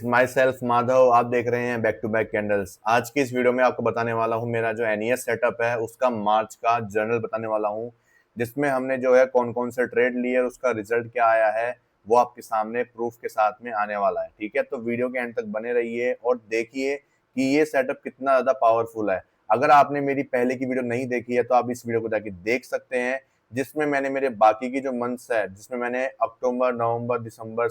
My self Madhav, आप देख रहे हैं बैक टू बैक कैंडल्स। आज की इस वीडियो में आपको बताने वाला हूं मेरा जो एनईएस सेटअप है उसका मार्च का जर्नल बताने वाला हूं, जिसमें हमने जो है कौन कौन से ट्रेड लिए और उसका रिजल्ट क्या आया है वो आपके सामने प्रूफ के साथ में आने वाला है। ठीक है, तो वीडियो के एंड तक बने रहिए और देखिए कि ये सेटअप कितना ज्यादा पावरफुल है। अगर आपने मेरी पहले की वीडियो नहीं देखी है तो आप इस वीडियो को जाके देख सकते हैं, जिसमें मैंने मेरे बाकी की जो मंथ्स है, जिसमें मैंने अक्टूबर, नवंबर, दिसंबर,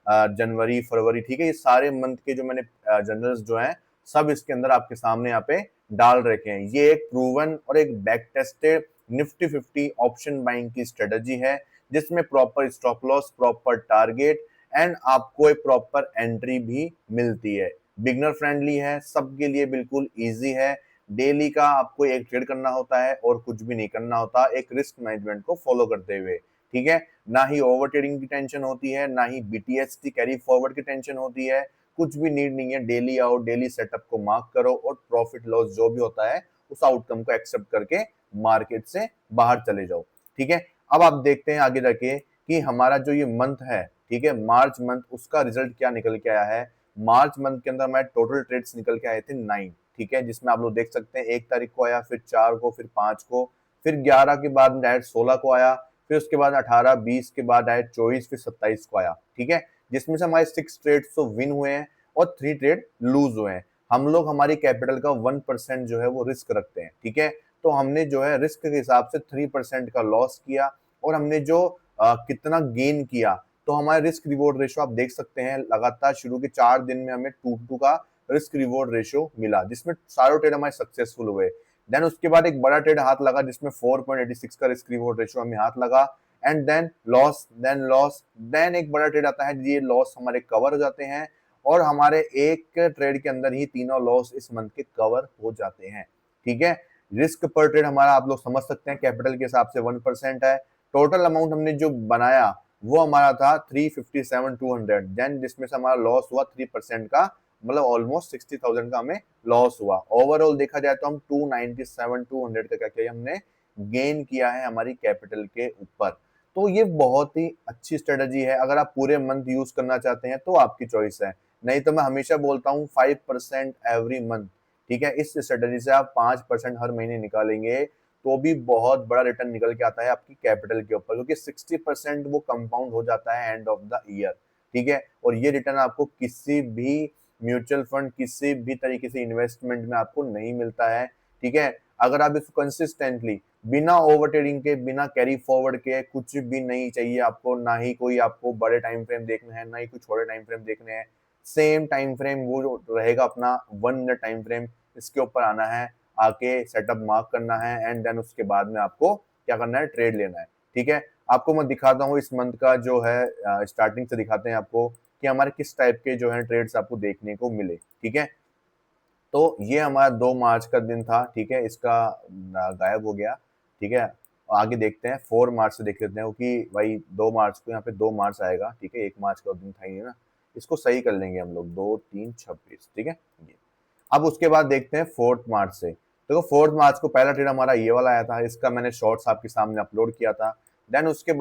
जनवरी, फरवरी, ठीक है, ये सारे मंथ के जो मैंने जर्नल्स जो हैं सब इसके अंदर आपके सामने यहाँ पे डाल रखे हैं। ये एक प्रूवन और एक back tested Nifty 50 option buying की स्ट्रेटजी है, जिसमें proper stop loss, proper target and आपको एक प्रॉपर एंट्री भी मिलती है। बिगनर फ्रेंडली है, सबके लिए बिल्कुल इजी है। डेली का आपको एक ट्रेड करना होता है और कुछ भी नहीं करना होता, एक रिस्क मैनेजमेंट को फॉलो करते हुए। ठीक है, ना ही ओवर ट्रेडिंग की टेंशन होती है, ना ही बीटीएस की कैरी फॉरवर्ड की टेंशन होती है। कुछ भी नीड नहीं है। डेली आओ, डेली सेटअप को मार्क करो और प्रॉफिट लॉस जो भी होता है उस आउटकम को एक्सेप्ट करके मार्केट से बाहर चले जाओ। ठीक है, अब आप देखते हैं आगे जाके कि हमारा जो ये मंथ है, ठीक है, मार्च मंथ, उसका रिजल्ट क्या निकल के आया है। मार्च मंथ के अंदर हमारे टोटल ट्रेड्स निकल के आए थे 9। ठीक है, जिसमें आप लोग देख सकते हैं 1 तारीख को आया, फिर 4 को, फिर 5 को, फिर 11 के बाद डायरेक्ट 16 को आया, फिर उसके बाद 18, 20 के बाद आए 24, फिर 27 को आया। ठीक है, जिसमें से हमारे 6 ट्रेड तो विन हुए हैं और 3 ट्रेड लूज हुए हैं। हम लोग हमारी कैपिटल का 1% जो है वो रिस्क रखते हैं। ठीक है, तो हमने जो है रिस्क के हिसाब से 3% का लॉस किया और हमने जो कितना गेन किया, तो हमारे रिस्क रिवॉर्ड रेशो आप देख सकते हैं, लगातार शुरू के 4 दिन में हमें 2:2 का रिस्क रिवॉर्ड रेशो मिला, जिसमें सारे ट्रेड हमारे सक्सेसफुल हुए। देन उसके बाद एक बड़ा ट्रेड हाथ लगा जिसमें 4.86 का रिस्क रिवॉर्ड रेशियो हमें हाथ लगा, and then loss, then loss, then एक बड़ा ट्रेड आता है, ये लॉस हमारे कवर हो जाते हैं और हमारे एक ट्रेड के अंदर ही तीनों लॉस इस मंथ के कवर हो जाते हैं। ठीक है, रिस्क पर ट्रेड हमारा आप लोग समझ सकते हैं कैपिटल के हिसाब से 1% है। टोटल अमाउंट हमने जो बनाया वो हमारा था 357,200, देन जिसमें से हमारा लॉस हुआ 3% का, मतलब ऑलमोस्ट 60,000 का हमें लॉस हुआ। ओवरऑल देखा जाए तो हम 297,200 का क्या किया, हमने गेन किया है हमारी कैपिटल के ऊपर। तो ये बहुत ही अच्छी स्ट्रेटजी है। अगर आप पूरे मंथ यूज करना चाहते हैं तो आपकी चॉइस है, नहीं तो मैं हमेशा बोलता हूँ 5% एवरी मंथ। ठीक है, इस स्ट्रेटजी से आप 5% हर महीने निकालेंगे तो भी बहुत बड़ा रिटर्न निकल के आता है आपकी कैपिटल के ऊपर, क्योंकि 60% वो कंपाउंड हो जाता है एंड ऑफ द ईयर। ठीक है, और ये रिटर्न आपको किसी भी म्यूचुअल फंड, किसी भी तरीके से इन्वेस्टमेंट में आपको नहीं मिलता है। ठीक है, अगर आप इसको कंसिस्टेंटली, बिना ओवर ट्रेडिंग के, बिना कैरी फॉरवर्ड के, कुछ भी नहीं चाहिए आपको, ना ही कोई आपको बड़े टाइम फ्रेम देखने हैं, ना ही कुछ छोटे टाइम फ्रेम देखने हैं, सेम टाइम फ्रेम वो रहेगा अपना 1 मिनट टाइम फ्रेम, इसके ऊपर आना है, आके सेटअप मार्क करना है एंड देन उसके बाद में आपको क्या करना है, ट्रेड लेना है। ठीक है, आपको मैं दिखाता हूँ इस मंथ का जो है, स्टार्टिंग से दिखाते हैं आपको कि हमारे किस टाइप के जो है ट्रेड्स आपको देखने को मिले। ठीक है, तो ये हमारा 2 मार्च का दिन था। ठीक है, इसका गायब हो गया। ठीक है, आगे देखते हैं 4 मार्च से देख लेते हैं, क्योंकि भाई 2 मार्च को यहाँ पे 2 मार्च आएगा। ठीक है, 1 मार्च का दिन था ही ना, इसको सही कर लेंगे हम लोग, 2, 3, 26। ठीक है, ये अब उसके बाद देखते हैं 4 मार्च से। देखो 4 मार्च को पहला ट्रेड हमारा ये वाला आया था, इसका मैंने शॉर्ट्स आपके सामने अपलोड किया था। देन उसके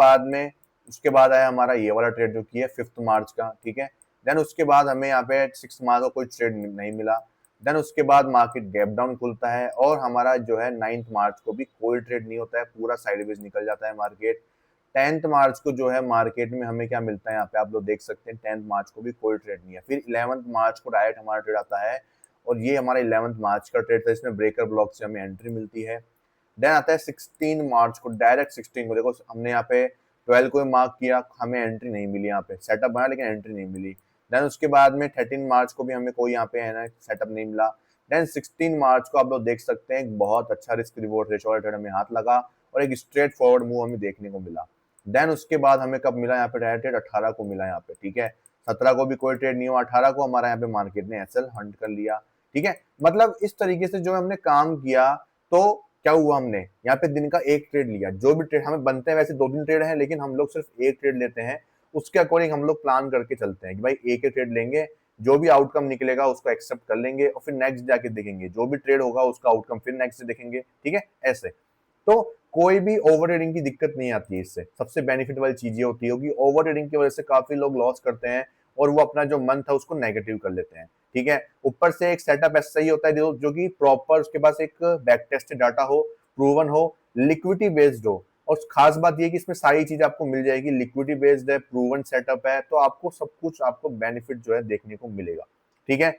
बाद आया हमारा ये वाला ट्रेड जो किया 5 मार्च का। ठीक है, देन उसके बाद हमें यहाँ पे 6 मार्च को कोई ट्रेड नहीं मिला। देन उसके बाद मार्केट गैप डाउन खुलता है और हमारा जो है 9 मार्च को भी कोई ट्रेड नहीं होता है, पूरा साइडवेज निकल जाता है मार्केट। 10 मार्च को जो है मार्केट में हमें क्या मिलता है, यहाँ पे आप लोग देख सकते हैं 10 मार्च को भी कोई ट्रेड नहीं है। फिर 11 मार्च को डायरेक्ट हमारा ट्रेड आता है और ये हमारा 11 मार्च का ट्रेड था, इसमें ब्रेकर ब्लॉक से हमें एंट्री मिलती है। देन आता है 16 मार्च को, डायरेक्ट 16 को, देखो हमने यहाँ पे 12 को मार्क किया, हमें एंट्री नहीं मिली, यहाँ पे सेटअप बना लेकिन एंट्री नहीं मिली। देन उसके बाद में 13 मार्च को भी हमें कोई यहाँ पे है ना सेटअप नहीं मिला। देन 16 मार्च को आप लोग देख सकते हैं एक बहुत अच्छा रिस्क रिवॉर्ड रेशो वाला ट्रेड हमें हाथ लगा और एक स्ट्रेट फॉरवर्ड मूव हमें देखने को मिला। देन उसके बाद हमें कब मिला, यहाँ पे डायरेक्ट 18 को मिला यहाँ पे। ठीक है, 17 को भी कोई ट्रेड नहीं हुआ, 18 को हमारा यहाँ पे मार्केट ने एसएल हंट कर लिया। ठीक है, मतलब इस तरीके से जो हमने काम किया, तो क्या हुआ, हमने यहाँ पे दिन का एक ट्रेड लिया। जो भी ट्रेड हमें बनते हैं, वैसे 2 3 ट्रेड हैं, लेकिन हम लोग सिर्फ एक ट्रेड लेते हैं। उसके अकॉर्डिंग हम लोग प्लान करके चलते हैं कि भाई एक ही ट्रेड लेंगे, जो भी आउटकम निकलेगा उसको एक्सेप्ट कर लेंगे और फिर नेक्स्ट जाके देखेंगे, जो भी ट्रेड होगा उसका आउटकम फिर नेक्स्ट देखेंगे। ठीक है, ऐसे तो कोई भी ओवर ट्रेडिंग की दिक्कत नहीं आती है। इससे सबसे बेनिफिट वाली चीज ये होती है कि ओवर ट्रेडिंग की वजह से काफी लोग लॉस करते हैं और वो अपना जो मंथ है उसको नेगेटिव कर लेते हैं। ठीक है, ऊपर से एक सेटअप ऐसा ही होता है जो कि प्रॉपर उसके पास एक बैक टेस्टेड डाटा हो, प्रूवन हो, लिक्विडिटी बेस्ड हो। और खास बात ये कि इसमें सारी चीज आपको मिल जाएगी, लिक्विडिटी बेस्ड है, प्रूवन सेटअप है, तो आपको सब कुछ आपको बेनिफिट जो है देखने को मिलेगा। ठीक है,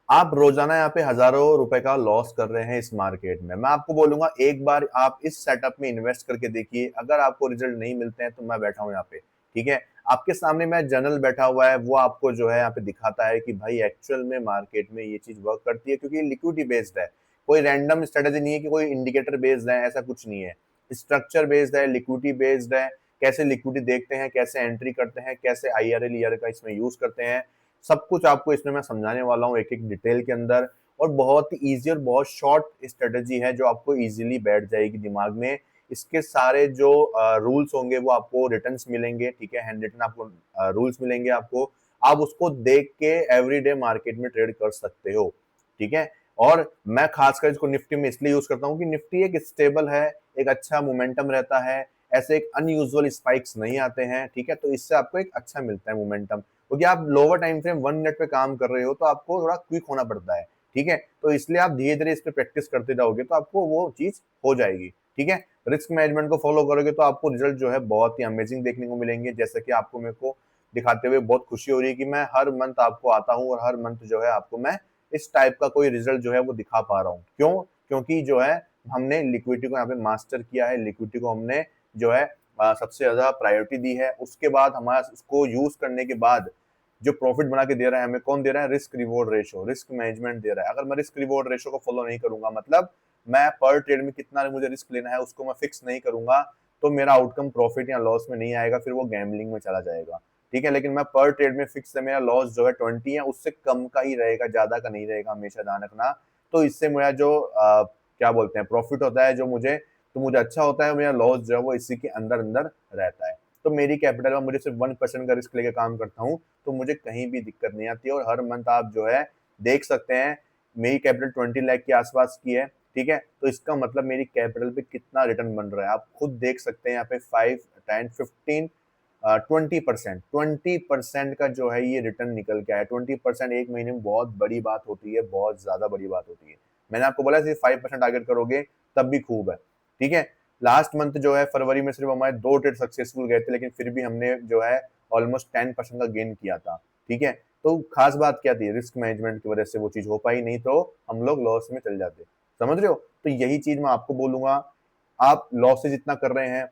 आप रोजाना यहाँ पे हजारों रुपए का लॉस कर रहे हैं इस मार्केट में। मैं आपको बोलूंगा एक बार आप इस सेटअप में इन्वेस्ट करके देखिए, अगर आपको रिजल्ट नहीं मिलते हैं तो मैं बैठा हूँ यहाँ पे। ठीक है, आपके सामने मैं जर्नल बैठा हुआ है, वो आपको जो है यहाँ पे दिखाता है कि भाई एक्चुअल में मार्केट में ये चीज वर्क करती है, क्योंकि लिक्विडिटी बेस्ड है। कोई रैंडम स्ट्रेटेजी नहीं है कि कोई इंडिकेटर बेस्ड है, ऐसा कुछ नहीं है। स्ट्रक्चर बेस्ड है, लिक्विडिटी बेस्ड है, कैसे लिक्विडिटी देखते हैं, कैसे एंट्री करते हैं, कैसे IRL ईयर का इसमें यूज करते हैं, सब कुछ आपको इसमें मैं समझाने वाला हूँ एक एक डिटेल के अंदर। और बहुत ही ईजी और बहुत शॉर्ट स्ट्रेटेजी है जो आपको इजीली बैठ जाएगी दिमाग में। इसके सारे जो रूल्स होंगे वो आपको रिटर्न्स मिलेंगे। ठीक है, हैंड रिटन आपको रूल्स मिलेंगे आपको, आप उसको देख के एवरीडे मार्केट में ट्रेड कर सकते हो। ठीक है, और मैं खासकर इसको निफ्टी में इसलिए यूज करता हूँ कि निफ्टी एक स्टेबल है, एक अच्छा मोमेंटम रहता है, ऐसे एक अनयूजुअल स्पाइक्स नहीं आते हैं। ठीक है, तो इससे आपको एक अच्छा मिलता है मोमेंटम, क्योंकि आप लोअर टाइम फ्रेम 1 मिनट पे काम कर रहे हो तो आपको थोड़ा क्विक होना पड़ता है। ठीक है, तो इसलिए आप धीरे धीरे इस पे प्रैक्टिस करते जाओगे तो आपको वो चीज हो जाएगी। ठीक है, रिस्क मैनेजमेंट को फॉलो करोगे तो आपको रिजल्ट जो है बहुत ही अमेजिंग देखने को मिलेंगे। जैसे कि आपको मेरे को दिखाते हुए बहुत खुशी हो रही है कि मैं हर मंथ आपको आता हूँ और हर मंथ जो है आपको मैं इस टाइप का कोई रिजल्ट जो है वो दिखा पा रहा हूँ। क्यों? क्योंकि जो है हमने लिक्विडिटी को यहाँ पे मास्टर किया है, लिक्विडिटी को हमने जो है सबसे ज्यादा प्रायोरिटी दी है। उसके बाद हमारा उसको यूज करने के बाद जो प्रॉफिट बना के दे रहा है हमें, कौन दे रहा है? Risk reward ratio, risk management दे रहा है। अगर मैं रिस्क रिवॉर्ड रेशो को फॉलो नहीं करूंगा, मतलब मैं पर ट्रेड में कितना मुझे रिस्क लेना है उसको मैं फिक्स नहीं करूंगा, तो मेरा आउटकम प्रॉफिट या लॉस में नहीं आएगा, फिर वो गैम्बलिंग में चला जाएगा। ठीक है, लेकिन मैं पर ट्रेड में फिक्स है, मेरा लॉस जो है 20 है, उससे कम का ही रहेगा, ज्यादा का नहीं रहेगा, हमेशा ध्यान रखना। तो इससे मेरा जो क्या बोलते हैं प्रॉफिट होता है, जो मुझे अच्छा होता है, मेरा लॉस जो है वो इसी के अंदर अंदर रहता है। तो मेरी कैपिटल में मुझे सिर्फ 1% का रिस्क लेके काम करता हूँ, तो मुझे कहीं भी दिक्कत नहीं आती है। और हर मंथ आप जो है देख सकते हैं मेरी कैपिटल 20 लाख के आसपास की है। ठीक है, तो इसका मतलब मेरी कैपिटल पे कितना रिटर्न बन रहा है आप खुद देख सकते हैं। यहाँ पे 5, 10, 15, 20% का जो है ये रिटर्न निकल के आया। 20% एक महीने में बहुत बड़ी बात होती है, बहुत ज्यादा बड़ी बात होती है। मैंने आपको बोला सिर्फ 5% टारगेट करोगे तब भी खूब है। ठीक है, लास्ट मंथ जो है फरवरी में सिर्फ हमारे 2 ट्रेड सक्सेसफुल गए थे, लेकिन फिर भी हमने जो है ऑलमोस्ट 10% का गेन किया था। ठीक है, तो खास बात क्या थी? रिस्क मैनेजमेंट की वजह से वो चीज हो पाई, नहीं तो हम लोग लॉस में चल जाते। समझ रहे हो? तो यही चीज मैं आपको बोलूंगा। आप लॉसेज इतना कर रहे हैं,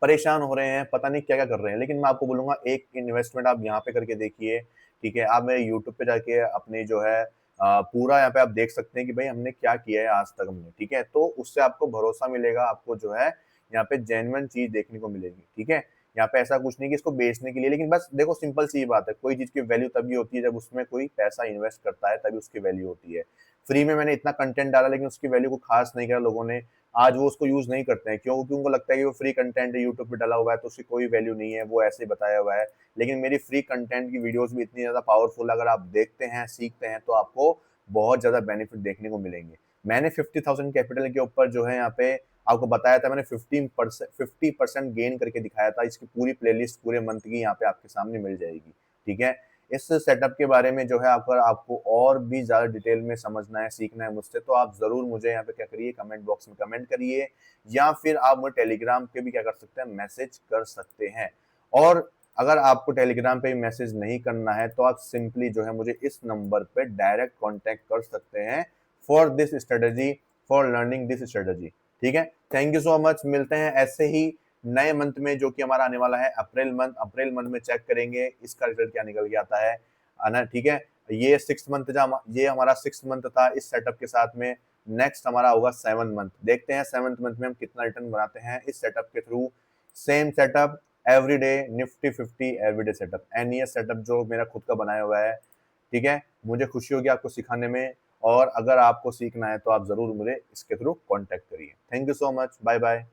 परेशान हो रहे हैं, पता नहीं क्या क्या कर रहे हैं, लेकिन मैं आपको बोलूंगा एक इन्वेस्टमेंट आप यहाँ पे करके देखिए। ठीक है, आप मेरे यूट्यूब पे जाके अपने जो है पूरा यहाँ पे आप देख सकते हैं कि भाई हमने क्या किया है आज तक हमने। ठीक है, तो उससे आपको भरोसा मिलेगा, आपको जो है यहाँ पे जेन्युइन चीज देखने को मिलेगी। ठीक है, यहाँ पे ऐसा कुछ नहीं कि इसको बेचने के लिए, लेकिन बस देखो सिंपल सी बात है, कोई चीज की वैल्यू तभी होती है जब उसमें कोई पैसा इन्वेस्ट करता है, तभी उसकी वैल्यू होती है। फ्री में मैंने इतना कंटेंट डाला लेकिन उसकी वैल्यू को खास नहीं करा लोगों ने, आज वो उसको यूज नहीं करते हैं। क्यों? क्योंकि उनको लगता है कि वो फ्री कंटेंट है, यूट्यूब पे डाला हुआ है तो उसकी कोई वैल्यू नहीं है, वो ऐसे ही बताया हुआ है। लेकिन मेरी फ्री कंटेंट की वीडियोस भी इतनी ज्यादा पावरफुल, अगर आप देखते हैं, सीखते हैं, तो आपको बहुत ज्यादा बेनिफिट देखने को मिलेंगे। मैंने 50,000 कैपिटल के ऊपर जो है यहाँ पे आपको बताया था, मैंने 50% गेन करके दिखाया था। इसकी पूरी प्लेलिस्ट पूरे मंथ की यहाँ पे आपके सामने मिल जाएगी। ठीक है, इस सेटअप के बारे में जो है अगर आपको और भी ज्यादा डिटेल में समझना है, सीखना है मुझसे, तो आप जरूर मुझे यहाँ पे क्या करिए, कमेंट बॉक्स में कमेंट करिए, या फिर आप मुझे टेलीग्राम पे भी क्या कर सकते हैं, मैसेज कर सकते हैं। और अगर आपको टेलीग्राम पे मैसेज नहीं करना है तो आप सिंपली जो है मुझे इस नंबर पे डायरेक्ट कांटेक्ट कर सकते हैं for this strategy, for learning this strategy. ठीक है, थैंक यू सो मच। मिलते हैं ऐसे ही नए मंथ में जो कि हमारा आने वाला है अप्रैल मंथ। अप्रैल मंथ में चेक करेंगे इसका रिजल्ट क्या निकल के आता है ना। ठीक है, ये 6 मंथ ये हमारा 6 मंथ था इस सेटअप के साथ में। नेक्स्ट हमारा होगा 7 मंथ। देखते हैं 7th मंथ में हम कितना रिटर्न बनाते हैं इस सेटअप के through. Same setup everyday, Nifty 50 everyday setup, NES setup जो मेरा खुद का बनाया हुआ है। ठीक है, मुझे खुशी होगी आपको सिखाने में, और अगर आपको सीखना है तो आप जरूर मुझे इसके थ्रू कांटेक्ट करिए। Thank you so much, bye bye.